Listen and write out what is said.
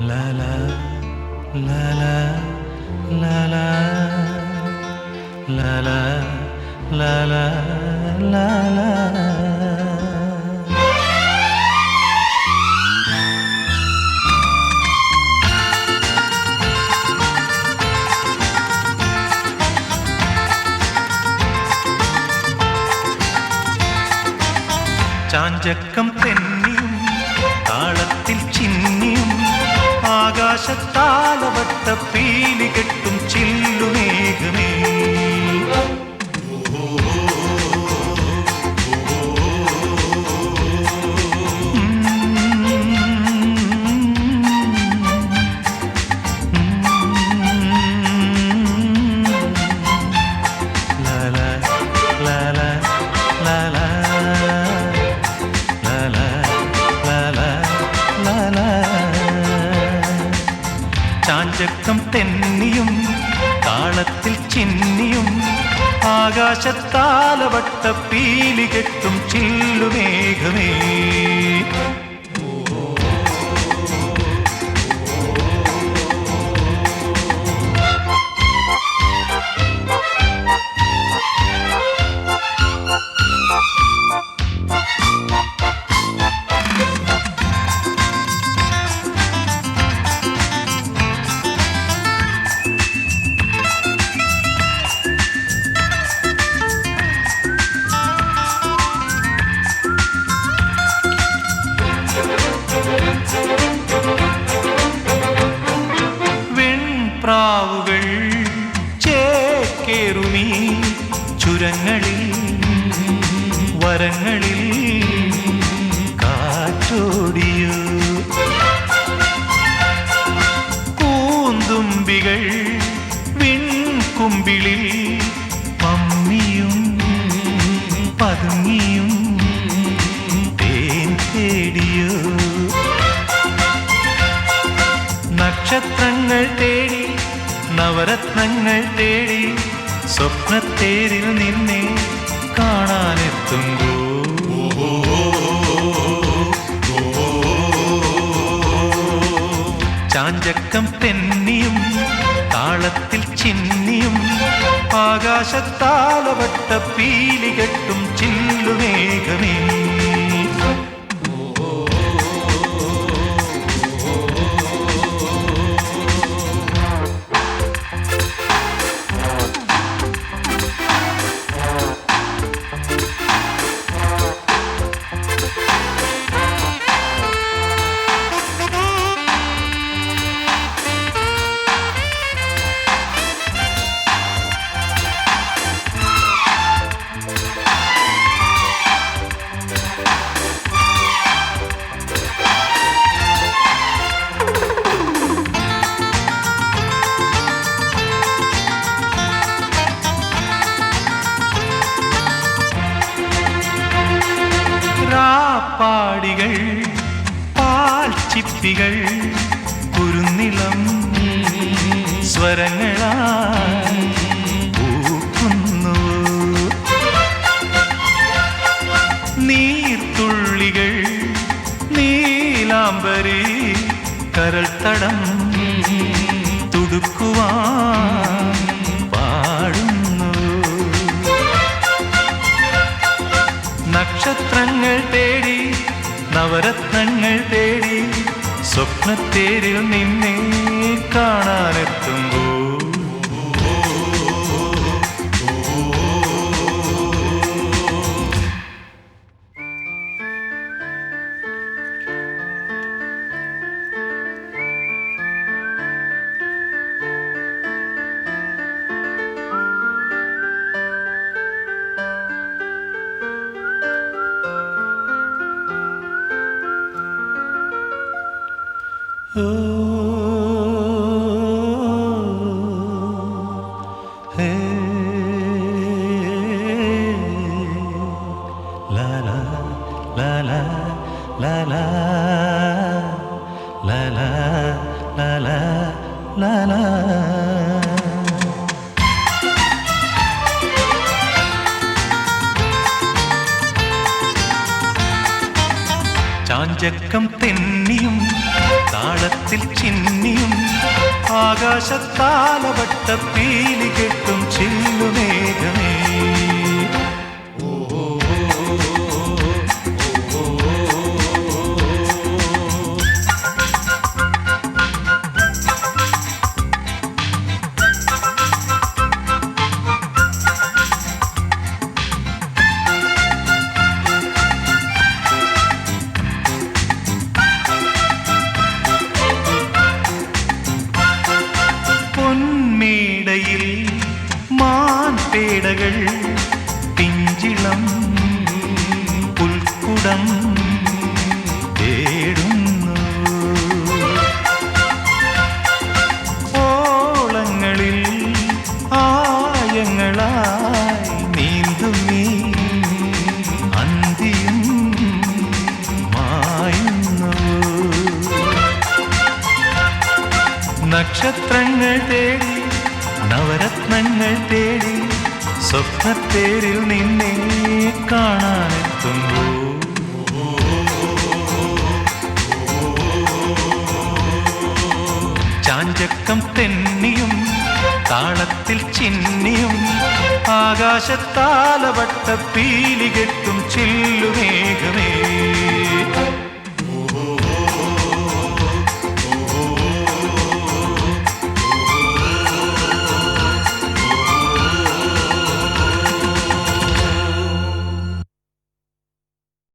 La la la la la la la la la la la la. ചാഞ്ചക്കം തെന്നിയും താളത്തിൽ ചിന്നിയും ആകാശത്താലവട്ട പീലി കെട്ടും ചില്ലുമേഘമേ. ചാഞ്ചക്കം തെന്നിയും താളത്തിൽ ചിന്നിയും ആകാശത്താലവട്ട പീലി കെട്ടും ചില്ലുമേഘമേ. വെൺപ്രാവുകൾ ചേക്കേറുമീ ചുരങ്ങളിൽ വരങ്ങളിൽ കാറ്റോടിയു. പൂന്തുമ്പികൾ വിൺകുമ്പിളിൽ പമ്മിയും പതുങ്ങിയും തേൻ തേടിയോ. നക്ഷത്രങ്ങൾ തേടി നവരത്നങ്ങൾ തേടി സ്വപ്നത്തേരിൽ നിന്നെ കാണാനെത്തുമ്പോ ചാഞ്ചക്കം തെന്നിയും താളത്തിൽ ചിന്നിയും ആകാശത്താലവട്ട പീലി കെട്ടും ചില്ലുമേഘമേ. പാടികൾ പാൽച്ചിപ്പികൾ കുരുന്നിളം സ്വരങ്ങളായി പൂക്കുന്നു. നീർത്തുള്ളികൾ നീലാംബരി കരൾത്തടം തുടുക്കുവാൻ പാടുന്നു. നക്ഷത്രങ്ങൾ തേടി നവരത്നങ്ങൾ തേടി സ്വപ്നത്തേരിൽ നിന്നെ കാണാനെത്തുമ്പോ la la la la la la la la la la la la. ചാഞ്ചക്കം തെന്നിയും താളത്തിൽ താളത്തിൽ ചിന്നിയും ആകാശത്താലവട്ട പീലി കെട്ടും ചില്ലുമേഘമേ. പൊന്മേടയിൽ മാൻപേടകൾ പിഞ്ചിളം പുൽക്കുടം തേടുന്നു. ഓളങ്ങളിൽ ആയങ്ങളായി നീന്തുമീ അന്തിയും മായുന്നു. നക്ഷത്രങ്ങൾ തേടി നവരത്നങ്ങൾ തേടി സ്വപ്നത്തേരിൽ നിന്നെ കാണാനെത്തുന്നു. ചാഞ്ചക്കം തെന്നിയും താളത്തിൽ ചിന്നിയും ആകാശത്താലവട്ട പീലി കെട്ടും ചില്ലുമേഘമേ.